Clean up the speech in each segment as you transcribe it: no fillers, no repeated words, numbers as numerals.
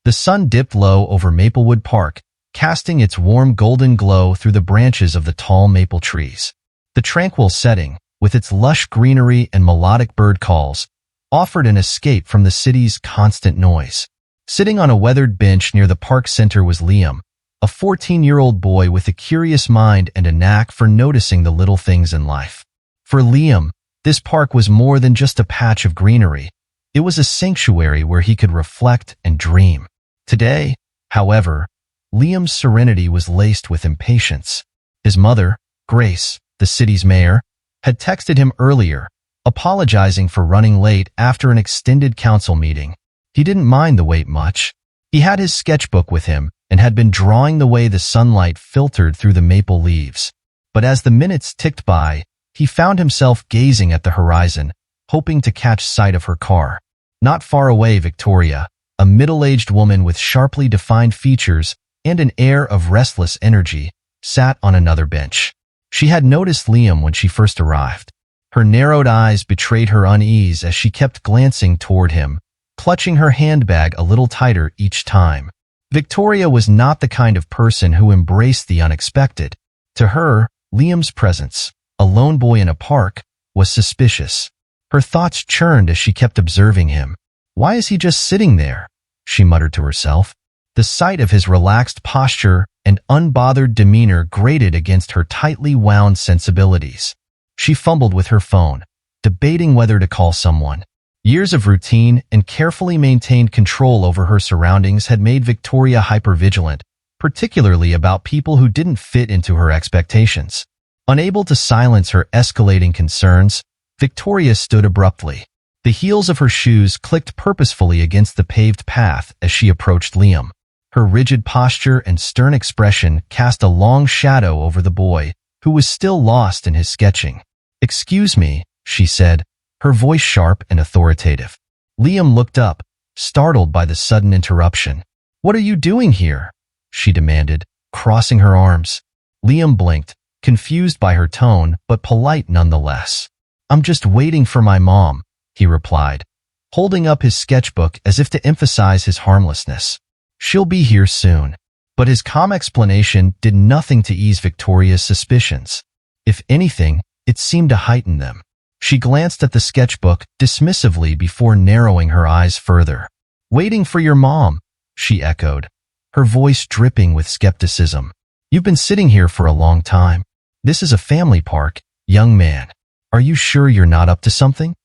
The sun dipped low over Maplewood Park, casting its warm golden glow through the branches of the tall maple trees. The tranquil setting, with its lush greenery and melodic bird calls, offered an escape from the city's constant noise. Sitting on a weathered bench near the park center was Liam, a 14-year-old boy with a curious mind and a knack for noticing the little things in life. For Liam, this park was more than just a patch of greenery. It was a sanctuary where he could reflect and dream. Today, however, Liam's serenity was laced with impatience. His mother, Grace, the city's mayor, had texted him earlier, apologizing for running late after an extended council meeting. He didn't mind the wait much. He had his sketchbook with him and had been drawing the way the sunlight filtered through the maple leaves. But as the minutes ticked by, he found himself gazing at the horizon, hoping to catch sight of her car. Not far away, Victoria, a middle-aged woman with sharply defined features and an air of restless energy, sat on another bench. She had noticed Liam when she first arrived. Her narrowed eyes betrayed her unease as she kept glancing toward him, clutching her handbag a little tighter each time. Victoria was not the kind of person who embraced the unexpected. To her, Liam's presence, a lone boy in a park, was suspicious. Her thoughts churned as she kept observing him. Why is he just sitting there? She muttered to herself. The sight of his relaxed posture and unbothered demeanor grated against her tightly wound sensibilities. She fumbled with her phone, debating whether to call someone. Years of routine and carefully maintained control over her surroundings had made Victoria hypervigilant, particularly about people who didn't fit into her expectations. Unable to silence her escalating concerns, Victoria stood abruptly. The heels of her shoes clicked purposefully against the paved path as she approached Liam. Her rigid posture and stern expression cast a long shadow over the boy, who was still lost in his sketching. "Excuse me," she said, her voice sharp and authoritative. Liam looked up, startled by the sudden interruption. "What are you doing here?" she demanded, crossing her arms. Liam blinked, confused by her tone, but polite nonetheless. "I'm just waiting for my mom," he replied, holding up his sketchbook as if to emphasize his harmlessness. "She'll be here soon." But his calm explanation did nothing to ease Victoria's suspicions. If anything, it seemed to heighten them. She glanced at the sketchbook dismissively before narrowing her eyes further. "Waiting for your mom," she echoed, her voice dripping with skepticism. "You've been sitting here for a long time. This is a family park, young man. Are you sure you're not up to something?"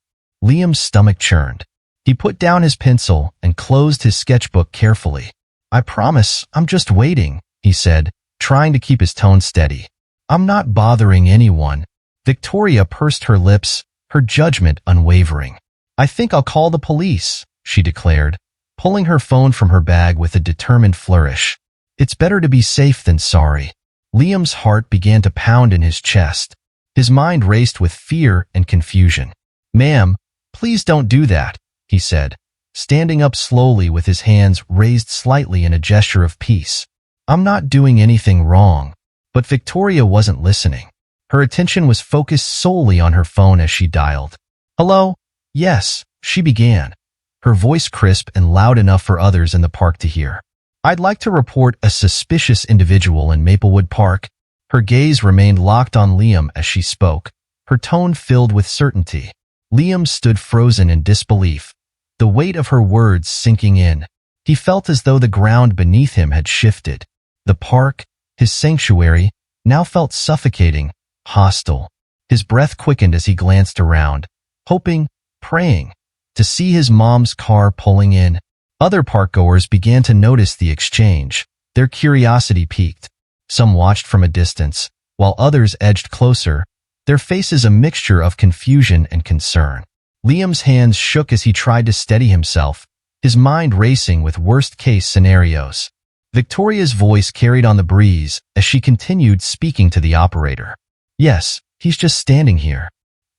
Liam's stomach churned. He put down his pencil and closed his sketchbook carefully. "I promise, I'm just waiting," he said, trying to keep his tone steady. "I'm not bothering anyone." Victoria pursed her lips, her judgment unwavering. "I think I'll call the police," she declared, pulling her phone from her bag with a determined flourish. "It's better to be safe than sorry." Liam's heart began to pound in his chest. His mind raced with fear and confusion. "Ma'am, please don't do that," he said, standing up slowly with his hands raised slightly in a gesture of peace. "I'm not doing anything wrong." But Victoria wasn't listening. Her attention was focused solely on her phone as she dialed. "Hello? Yes," she began, her voice crisp and loud enough for others in the park to hear. "I'd like to report a suspicious individual in Maplewood Park." Her gaze remained locked on Liam as she spoke, her tone filled with certainty. Liam stood frozen in disbelief, the weight of her words sinking in. He felt as though the ground beneath him had shifted. The park, his sanctuary, now felt suffocating, hostile. His breath quickened as he glanced around, hoping, praying, to see his mom's car pulling in. Other parkgoers began to notice the exchange. Their curiosity piqued. Some watched from a distance, while others edged closer, their faces a mixture of confusion and concern. Liam's hands shook as he tried to steady himself, his mind racing with worst-case scenarios. Victoria's voice carried on the breeze as she continued speaking to the operator. "Yes, he's just standing here.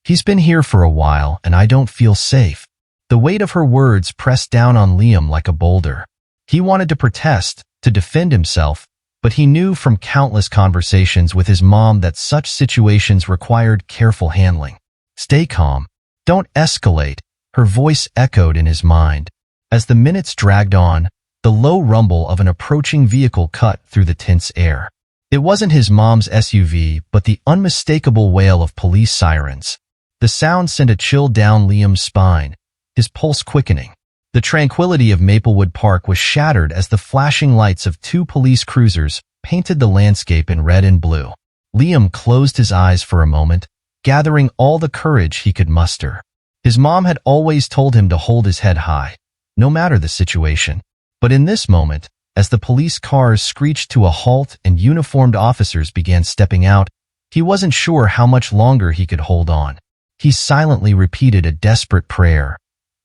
He's been here for a while and I don't feel safe." The weight of her words pressed down on Liam like a boulder. He wanted to protest, to defend himself, but he knew from countless conversations with his mom that such situations required careful handling. "Stay calm. Don't escalate," her voice echoed in his mind. As the minutes dragged on, The low rumble of an approaching vehicle cut through the tense air. It wasn't his mom's SUV, but the unmistakable wail of police sirens. The sound sent a chill down Liam's spine, his pulse quickening. The tranquility of Maplewood Park was shattered as the flashing lights of two police cruisers painted the landscape in red and blue. Liam closed his eyes for a moment, gathering all the courage he could muster. His mom had always told him to hold his head high, no matter the situation. But in this moment, as the police cars screeched to a halt and uniformed officers began stepping out, he wasn't sure how much longer he could hold on. He silently repeated a desperate prayer.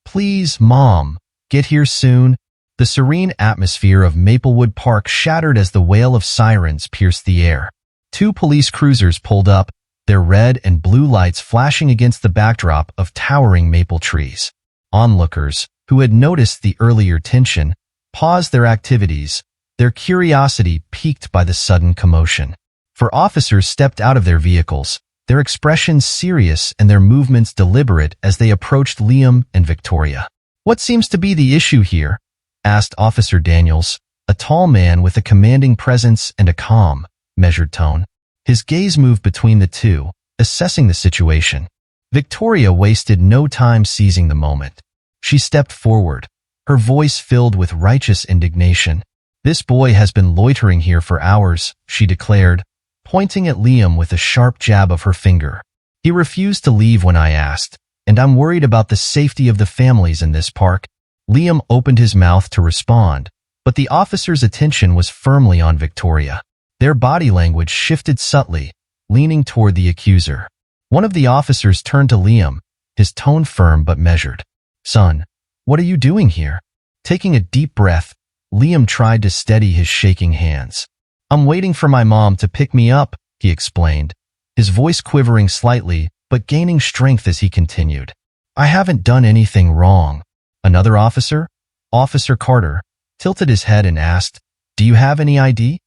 "Please, Mom, get here soon." The serene atmosphere of Maplewood Park shattered as the wail of sirens pierced the air. Two police cruisers pulled up, their red and blue lights flashing against the backdrop of towering maple trees. Onlookers, who had noticed the earlier tension, paused their activities, their curiosity piqued by the sudden commotion. For officers stepped out of their vehicles, their expressions serious and their movements deliberate as they approached Liam and Victoria. "What seems to be the issue here?" asked Officer Daniels, a tall man with a commanding presence and a calm, measured tone. His gaze moved between the two, assessing the situation. Victoria wasted no time seizing the moment. She stepped forward, her voice filled with righteous indignation. "This boy has been loitering here for hours," she declared, pointing at Liam with a sharp jab of her finger. "He refused to leave when I asked, and I'm worried about the safety of the families in this park." Liam opened his mouth to respond, but the officer's attention was firmly on Victoria. Their body language shifted subtly, leaning toward the accuser. One of the officers turned to Liam, his tone firm but measured. "Son, what are you doing here?" Taking a deep breath, Liam tried to steady his shaking hands. "I'm waiting for my mom to pick me up," he explained, his voice quivering slightly but gaining strength as he continued. "I haven't done anything wrong." Another officer, Officer Carter, tilted his head and asked, "Do you have any ID?"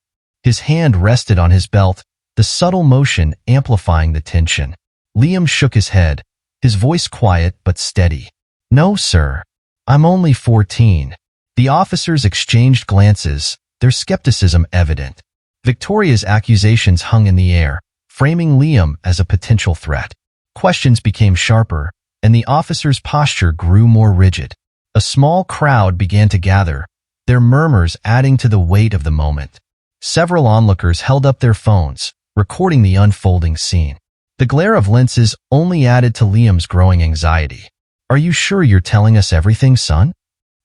His hand rested on his belt, the subtle motion amplifying the tension. Liam shook his head, his voice quiet but steady. "No, sir. I'm only 14. The officers exchanged glances, their skepticism evident. Victoria's accusations hung in the air, framing Liam as a potential threat. Questions became sharper, and the officer's posture grew more rigid. A small crowd began to gather, their murmurs adding to the weight of the moment. Several onlookers held up their phones, recording the unfolding scene. The glare of lenses only added to Liam's growing anxiety. "Are you sure you're telling us everything, son?"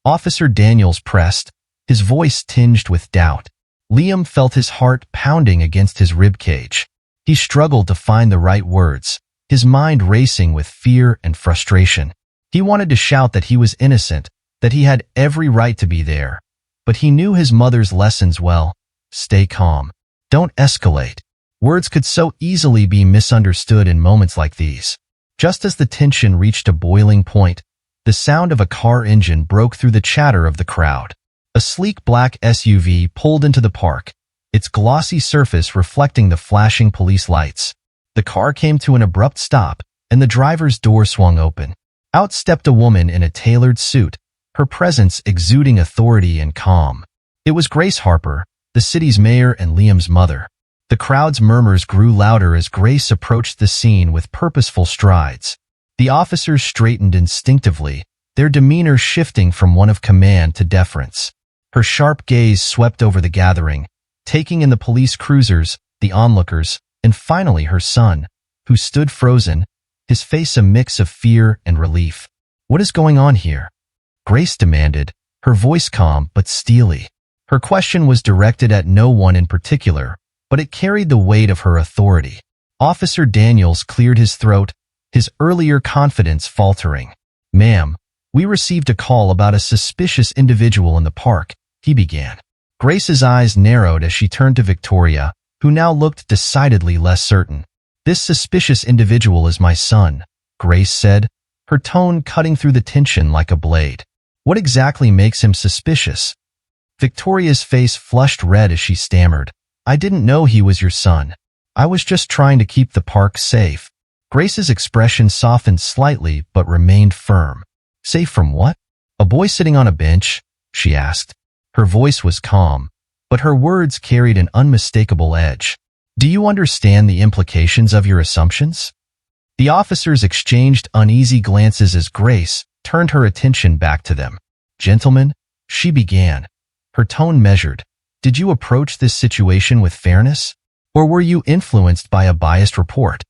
Officer Daniels pressed, his voice tinged with doubt. Liam felt his heart pounding against his ribcage. He struggled to find the right words, his mind racing with fear and frustration. He wanted to shout that he was innocent, that he had every right to be there. But he knew his mother's lessons well. Stay calm. Don't escalate. Words could so easily be misunderstood in moments like these. Just as the tension reached a boiling point, the sound of a car engine broke through the chatter of the crowd. A sleek black SUV pulled into the park, its glossy surface reflecting the flashing police lights. The car came to an abrupt stop, and the driver's door swung open. Out stepped a woman in a tailored suit, her presence exuding authority and calm. It was Grace Harper, the city's mayor and Liam's mother. The crowd's murmurs grew louder as Grace approached the scene with purposeful strides. The officers straightened instinctively, their demeanor shifting from one of command to deference. Her sharp gaze swept over the gathering, taking in the police cruisers, the onlookers, and finally her son, who stood frozen, his face a mix of fear and relief. "What is going on here?" Grace demanded, her voice calm but steely. Her question was directed at no one in particular, but it carried the weight of her authority. Officer Daniels cleared his throat, his earlier confidence faltering. "Ma'am, we received a call about a suspicious individual in the park," he began. Grace's eyes narrowed as she turned to Victoria, who now looked decidedly less certain. "This suspicious individual is my son," Grace said, her tone cutting through the tension like a blade. "What exactly makes him suspicious?" Victoria's face flushed red as she stammered. "I didn't know he was your son. I was just trying to keep the park safe." Grace's expression softened slightly but remained firm. "Safe from what?" "A boy sitting on a bench?" she asked. Her voice was calm, but her words carried an unmistakable edge. Do you understand the implications of your assumptions? The officers exchanged uneasy glances as Grace turned her attention back to them. Gentlemen, she began, her tone measured. Did you approach this situation with fairness? Or were you influenced by a biased report?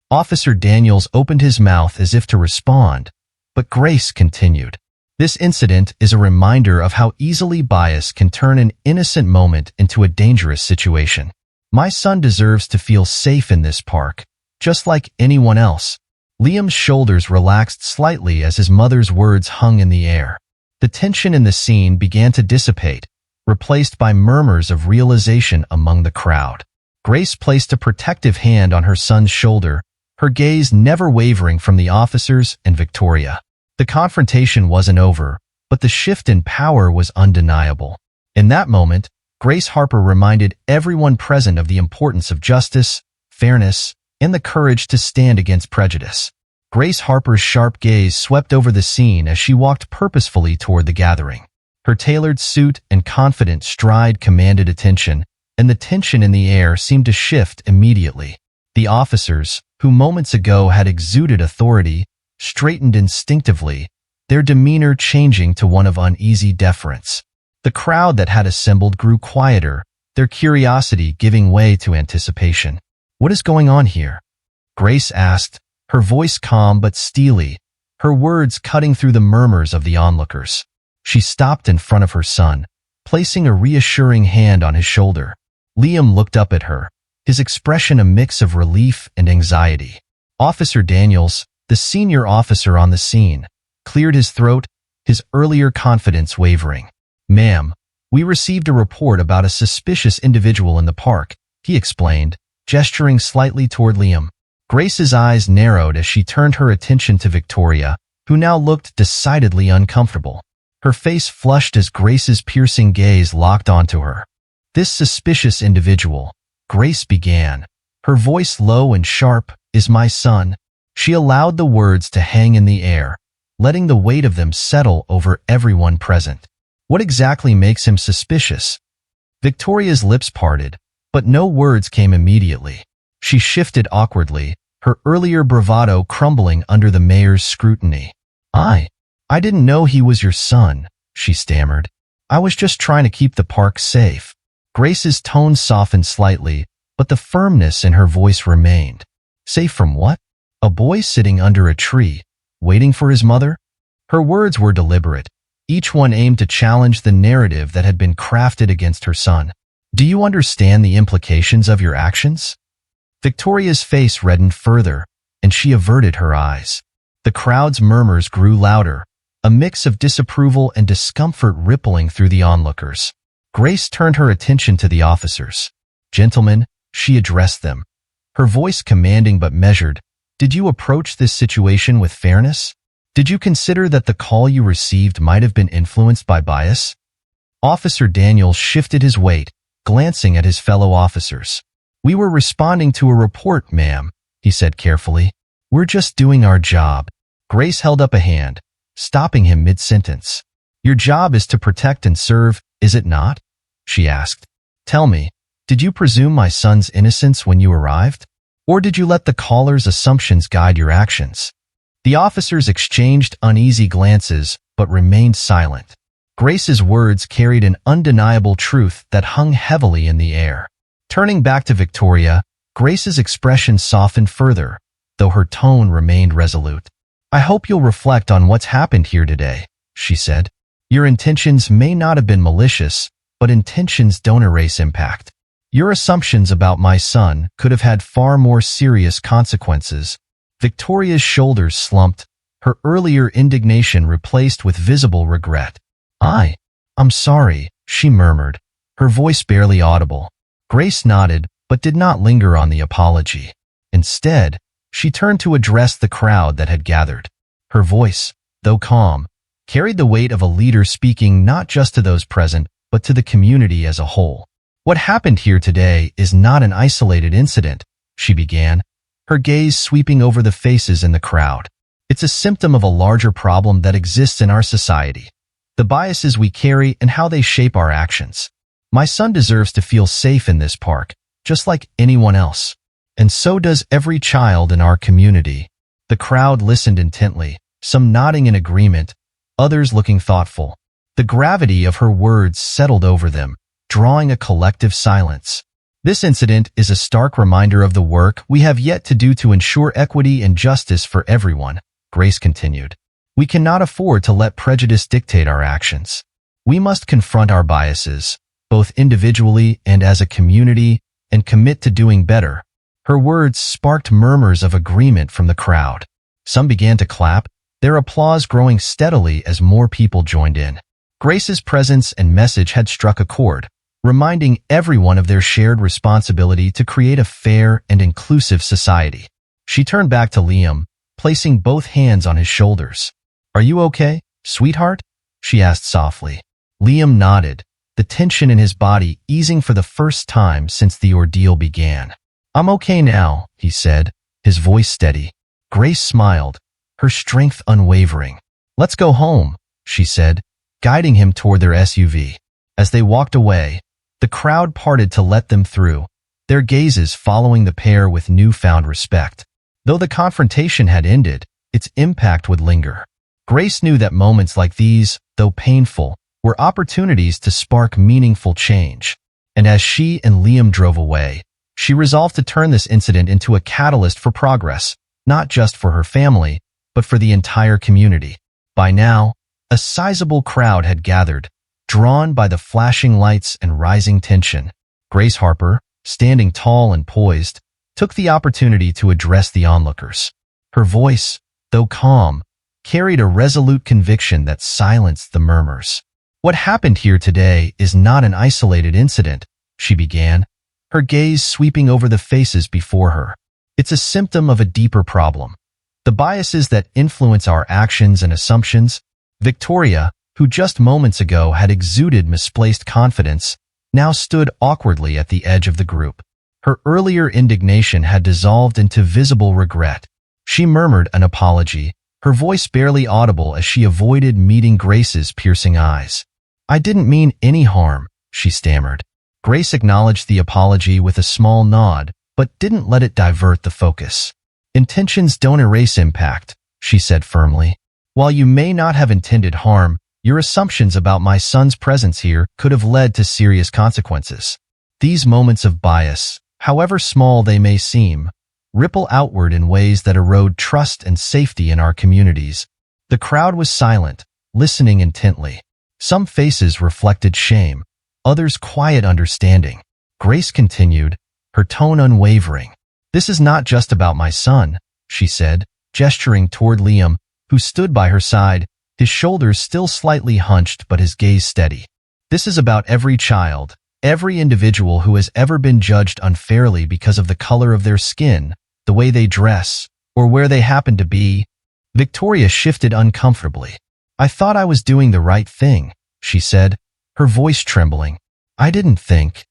Officer Daniels opened his mouth as if to respond, but Grace continued. This incident is a reminder of how easily bias can turn an innocent moment into a dangerous situation. My son deserves to feel safe in this park, just like anyone else. Liam's shoulders relaxed slightly as his mother's words hung in the air. The tension in the scene began to dissipate, replaced by murmurs of realization among the crowd. Grace placed a protective hand on her son's shoulder, her gaze never wavering from the officers and Victoria. The confrontation wasn't over, but the shift in power was undeniable. In that moment, Grace Harper reminded everyone present of the importance of justice, fairness, and the courage to stand against prejudice. Grace Harper's sharp gaze swept over the scene as she walked purposefully toward the gathering. Her tailored suit and confident stride commanded attention, and the tension in the air seemed to shift immediately. The officers, who moments ago had exuded authority, straightened instinctively, their demeanor changing to one of uneasy deference. The crowd that had assembled grew quieter, their curiosity giving way to anticipation. What is going on here? Grace asked, her voice calm but steely, her words cutting through the murmurs of the onlookers. She stopped in front of her son, placing a reassuring hand on his shoulder. Liam looked up at her, his expression a mix of relief and anxiety. Officer Daniels, the senior officer on the scene, cleared his throat, his earlier confidence wavering. Ma'am, we received a report about a suspicious individual in the park, he explained, gesturing slightly toward Liam. Grace's eyes narrowed as she turned her attention to Victoria, who now looked decidedly uncomfortable. Her face flushed as Grace's piercing gaze locked onto her. This suspicious individual, Grace began, her voice low and sharp, is my son. She allowed the words to hang in the air, letting the weight of them settle over everyone present. What exactly makes him suspicious? Victoria's lips parted, but no words came immediately. She shifted awkwardly, her earlier bravado crumbling under the mayor's scrutiny. I didn't know he was your son, she stammered. I was just trying to keep the park safe. Grace's tone softened slightly, but the firmness in her voice remained. Safe from what? A boy sitting under a tree, waiting for his mother? Her words were deliberate, each one aimed to challenge the narrative that had been crafted against her son. Do you understand the implications of your actions? Victoria's face reddened further, and she averted her eyes. The crowd's murmurs grew louder, a mix of disapproval and discomfort rippling through the onlookers. Grace turned her attention to the officers. Gentlemen, she addressed them, her voice commanding but measured. Did you approach this situation with fairness? Did you consider that the call you received might have been influenced by bias? Officer Daniels shifted his weight, glancing at his fellow officers. We were responding to a report, ma'am, he said carefully. We're just doing our job. Grace held up a hand, stopping him mid-sentence. Your job is to protect and serve, is it not? She asked. Tell me, did you presume my son's innocence when you arrived? Or did you let the caller's assumptions guide your actions? The officers exchanged uneasy glances, but remained silent. Grace's words carried an undeniable truth that hung heavily in the air. Turning back to Victoria, Grace's expression softened further, though her tone remained resolute. I hope you'll reflect on what's happened here today, she said. Your intentions may not have been malicious, but intentions don't erase impact. Your assumptions about my son could have had far more serious consequences. Victoria's shoulders slumped, her earlier indignation replaced with visible regret. I'm sorry, she murmured, her voice barely audible. Grace nodded, but did not linger on the apology. Instead, she turned to address the crowd that had gathered. Her voice, though calm, carried the weight of a leader speaking not just to those present, but to the community as a whole. What happened here today is not an isolated incident, she began, her gaze sweeping over the faces in the crowd. It's a symptom of a larger problem that exists in our society. the biases we carry and how they shape our actions. My son deserves to feel safe in this park, just like anyone else. And so does every child in our community. The crowd listened intently, some nodding in agreement, others looking thoughtful. The gravity of her words settled over them, drawing a collective silence. This incident is a stark reminder of the work we have yet to do to ensure equity and justice for everyone, Grace continued. We cannot afford to let prejudice dictate our actions. We must confront our biases, both individually and as a community, and commit to doing better. Her words sparked murmurs of agreement from the crowd. Some began to clap, their applause growing steadily as more people joined in. Grace's presence and message had struck a chord, reminding everyone of their shared responsibility to create a fair and inclusive society. She turned back to Liam, placing both hands on his shoulders. "Are you okay, sweetheart?" she asked softly. Liam nodded, the tension in his body easing for the first time since the ordeal began. "I'm okay now," he said, his voice steady. Grace smiled, her strength unwavering. "Let's go home," she said, guiding him toward their SUV. As they walked away, the crowd parted to let them through, their gazes following the pair with newfound respect. Though the confrontation had ended, its impact would linger. Grace knew that moments like these, though painful, were opportunities to spark meaningful change. And as she and Liam drove away, she resolved to turn this incident into a catalyst for progress, not just for her family, but for the entire community. By now, a sizable crowd had gathered, drawn by the flashing lights and rising tension. Grace Harper, standing tall and poised, took the opportunity to address the onlookers. Her voice, though calm, carried a resolute conviction that silenced the murmurs. "What happened here today is not an isolated incident," she began, her gaze sweeping over the faces before her. "It's a symptom of a deeper problem. The biases that influence our actions and assumptions." Victoria, who just moments ago had exuded misplaced confidence, now stood awkwardly at the edge of the group. Her earlier indignation had dissolved into visible regret. She murmured an apology, her voice barely audible as she avoided meeting Grace's piercing eyes. "I didn't mean any harm," she stammered. Grace acknowledged the apology with a small nod, but didn't let it divert the focus. "Intentions don't erase impact," she said firmly. "While you may not have intended harm, your assumptions about my son's presence here could have led to serious consequences. These moments of bias, however small they may seem, ripple outward in ways that erode trust and safety in our communities." The crowd was silent, listening intently. Some faces reflected shame, others quiet understanding. Grace continued, her tone unwavering. "This is not just about my son," she said, gesturing toward Liam, who stood by her side, his shoulders still slightly hunched but his gaze steady. "This is about every child, every individual who has ever been judged unfairly because of the color of their skin, the way they dress, or where they happen to be." Victoria shifted uncomfortably. "I thought I was doing the right thing," she said, her voice trembling. "I didn't think."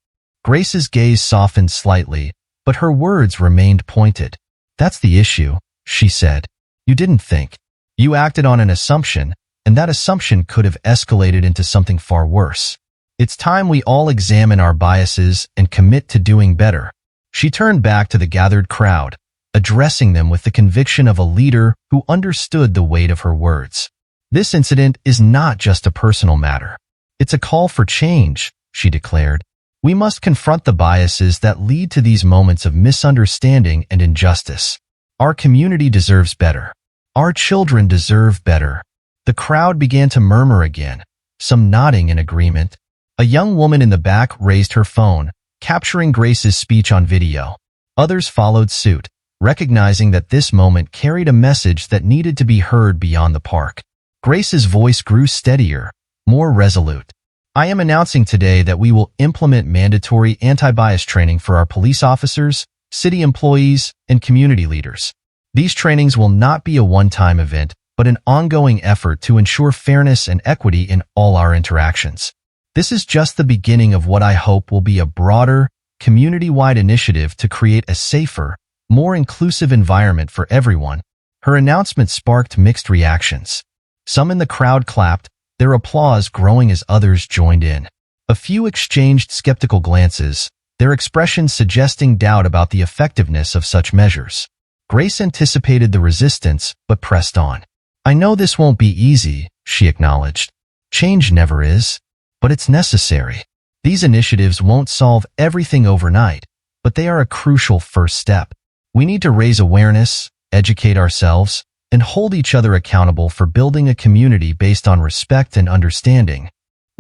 Grace's gaze softened slightly, but her words remained pointed. "That's the issue," she said. "You didn't think. You acted on an assumption, and that assumption could have escalated into something far worse. It's time we all examine our biases and commit to doing better." She turned back to the gathered crowd, addressing them with the conviction of a leader who understood the weight of her words. "This incident is not just a personal matter. It's a call for change," she declared. "We must confront the biases that lead to these moments of misunderstanding and injustice. Our community deserves better. Our children deserve better." The crowd began to murmur again, some nodding in agreement. A young woman in the back raised her phone, capturing Grace's speech on video. Others followed suit, recognizing that this moment carried a message that needed to be heard beyond the park. Grace's voice grew steadier, more resolute. "I am announcing today that we will implement mandatory anti-bias training for our police officers, city employees, and community leaders. These trainings will not be a one-time event, but an ongoing effort to ensure fairness and equity in all our interactions. This is just the beginning of what I hope will be a broader, community-wide initiative to create a safer, more inclusive environment for everyone." Her announcement sparked mixed reactions. Some in the crowd clapped, their applause growing as others joined in. A few exchanged skeptical glances, their expressions suggesting doubt about the effectiveness of such measures. Grace anticipated the resistance, but pressed on. "I know this won't be easy," she acknowledged. "Change never is, but it's necessary. These initiatives won't solve everything overnight, but they are a crucial first step. We need to raise awareness, educate ourselves, and hold each other accountable for building a community based on respect and understanding."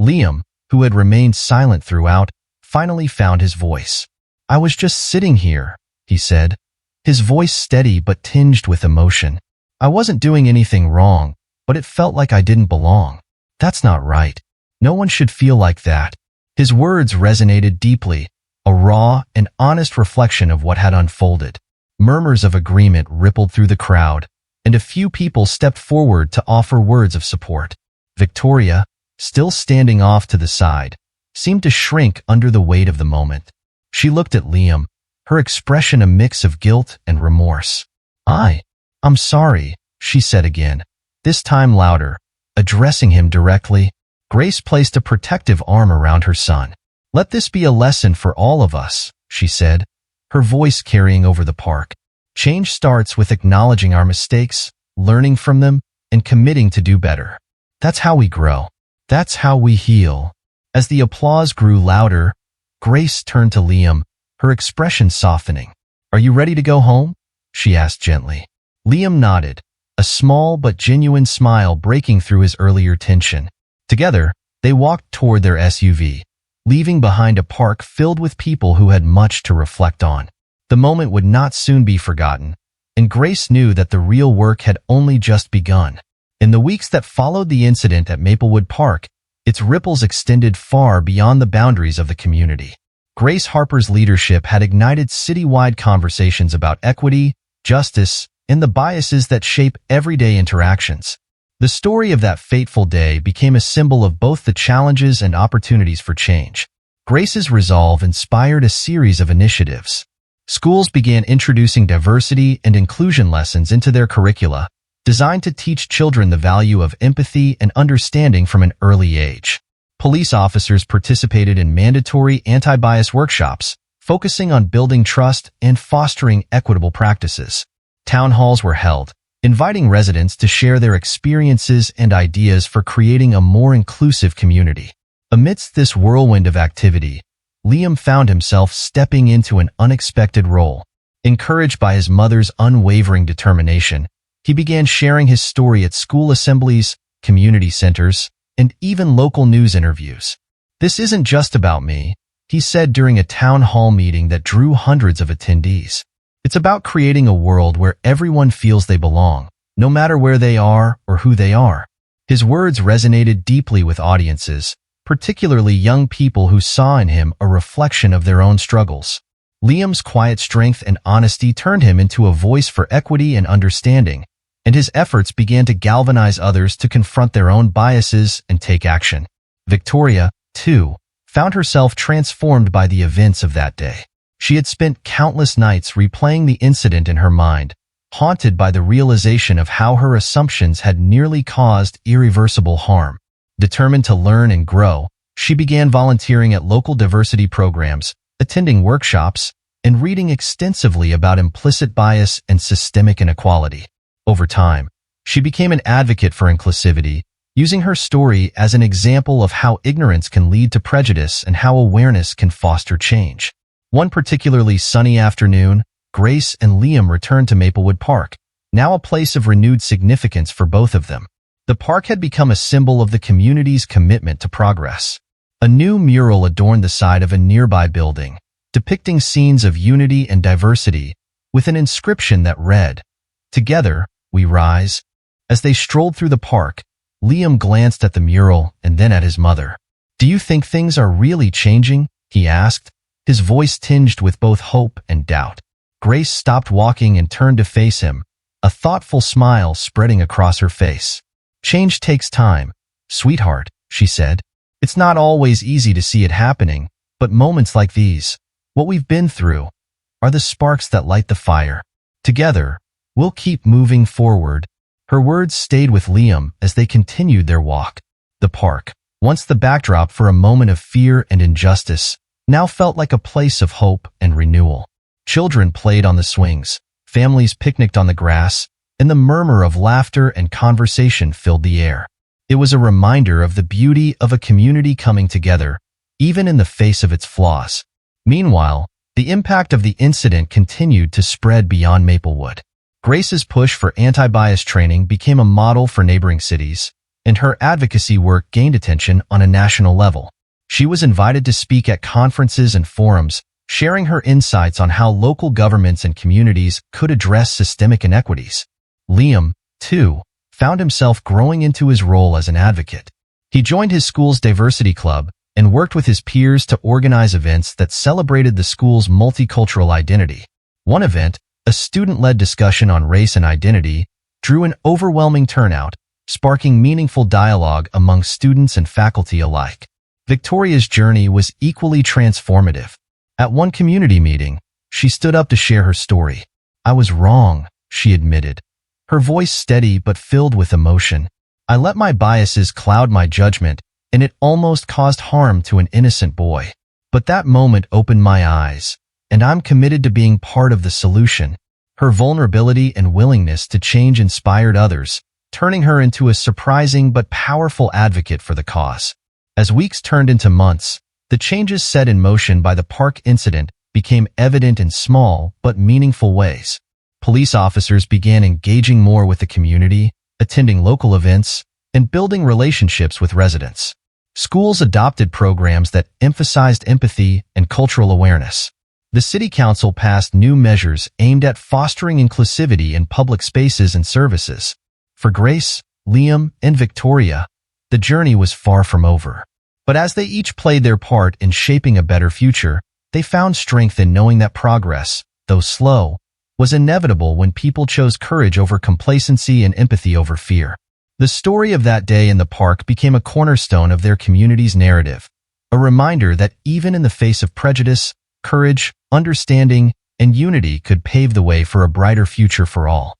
Liam, who had remained silent throughout, finally found his voice. "I was just sitting here," he said, his voice steady but tinged with emotion. "I wasn't doing anything wrong, but it felt like I didn't belong. That's not right. No one should feel like that." His words resonated deeply, a raw and honest reflection of what had unfolded. Murmurs of agreement rippled through the crowd, and a few people stepped forward to offer words of support. Victoria, still standing off to the side, seemed to shrink under the weight of the moment. She looked at Liam, her expression a mix of guilt and remorse. I'm sorry," she said again, this time louder, addressing him directly. Grace placed a protective arm around her son. "Let this be a lesson for all of us," she said, her voice carrying over the park. "Change starts with acknowledging our mistakes, learning from them, and committing to do better. That's how we grow. That's how we heal." As the applause grew louder, Grace turned to Liam, her expression softening. "Are you ready to go home?" she asked gently. Liam nodded, a small but genuine smile breaking through his earlier tension. Together, they walked toward their SUV, leaving behind a park filled with people who had much to reflect on. The moment would not soon be forgotten, and Grace knew that the real work had only just begun. In the weeks that followed the incident at Maplewood Park, its ripples extended far beyond the boundaries of the community. Grace Harper's leadership had ignited citywide conversations about equity, justice, and the biases that shape everyday interactions. The story of that fateful day became a symbol of both the challenges and opportunities for change. Grace's resolve inspired a series of initiatives. Schools began introducing diversity and inclusion lessons into their curricula, designed to teach children the value of empathy and understanding from an early age. Police officers participated in mandatory anti-bias workshops, focusing on building trust and fostering equitable practices. Town halls were held, inviting residents to share their experiences and ideas for creating a more inclusive community. Amidst this whirlwind of activity, Liam found himself stepping into an unexpected role. Encouraged by his mother's unwavering determination, he began sharing his story at school assemblies, community centers, and even local news interviews. "This isn't just about me," he said during a town hall meeting that drew hundreds of attendees. "It's about creating a world where everyone feels they belong, no matter where they are or who they are." His words resonated deeply with audiences, particularly young people who saw in him a reflection of their own struggles. Liam's quiet strength and honesty turned him into a voice for equity and understanding, and his efforts began to galvanize others to confront their own biases and take action. Victoria, too, found herself transformed by the events of that day. She had spent countless nights replaying the incident in her mind, haunted by the realization of how her assumptions had nearly caused irreversible harm. Determined to learn and grow, she began volunteering at local diversity programs, attending workshops, and reading extensively about implicit bias and systemic inequality. Over time, she became an advocate for inclusivity, using her story as an example of how ignorance can lead to prejudice and how awareness can foster change. One particularly sunny afternoon, Grace and Liam returned to Maplewood Park, now a place of renewed significance for both of them. The park had become a symbol of the community's commitment to progress. A new mural adorned the side of a nearby building, depicting scenes of unity and diversity, with an inscription that read, "Together, we rise." As they strolled through the park, Liam glanced at the mural and then at his mother. "Do you think things are really changing?" he asked, his voice tinged with both hope and doubt. Grace stopped walking and turned to face him, a thoughtful smile spreading across her face. "Change takes time, sweetheart," she said. "It's not always easy to see it happening, but moments like these, what we've been through, are the sparks that light the fire. Together, we'll keep moving forward." Her words stayed with Liam as they continued their walk. The The park, once the backdrop for a moment of fear and injustice, now felt like a place of hope and renewal. Children played on the swings, families picnicked on the grass, and the murmur of laughter and conversation filled the air. It was a reminder of the beauty of a community coming together, even in the face of its flaws. Meanwhile, the impact of the incident continued to spread beyond Maplewood. Grace's push for anti-bias training became a model for neighboring cities, and her advocacy work gained attention on a national level. She was invited to speak at conferences and forums, sharing her insights on how local governments and communities could address systemic inequities. Liam, too, found himself growing into his role as an advocate. He joined his school's diversity club and worked with his peers to organize events that celebrated the school's multicultural identity. One event, a student-led discussion on race and identity, drew an overwhelming turnout, sparking meaningful dialogue among students and faculty alike. Victoria's journey was equally transformative. At one community meeting, she stood up to share her story. "I was wrong," she admitted, her voice steady but filled with emotion. "I let my biases cloud my judgment, and it almost caused harm to an innocent boy. But that moment opened my eyes, and I'm committed to being part of the solution." Her vulnerability and willingness to change inspired others, turning her into a surprising but powerful advocate for the cause. As weeks turned into months, the changes set in motion by the park incident became evident in small but meaningful ways. Police officers began engaging more with the community, attending local events, and building relationships with residents. Schools adopted programs that emphasized empathy and cultural awareness. The City Council passed new measures aimed at fostering inclusivity in public spaces and services. For Grace, Liam, and Victoria, the journey was far from over. But as they each played their part in shaping a better future, they found strength in knowing that progress, though slow, was inevitable when people chose courage over complacency and empathy over fear. The story of that day in the park became a cornerstone of their community's narrative, a reminder that even in the face of prejudice, courage, understanding, and unity could pave the way for a brighter future for all.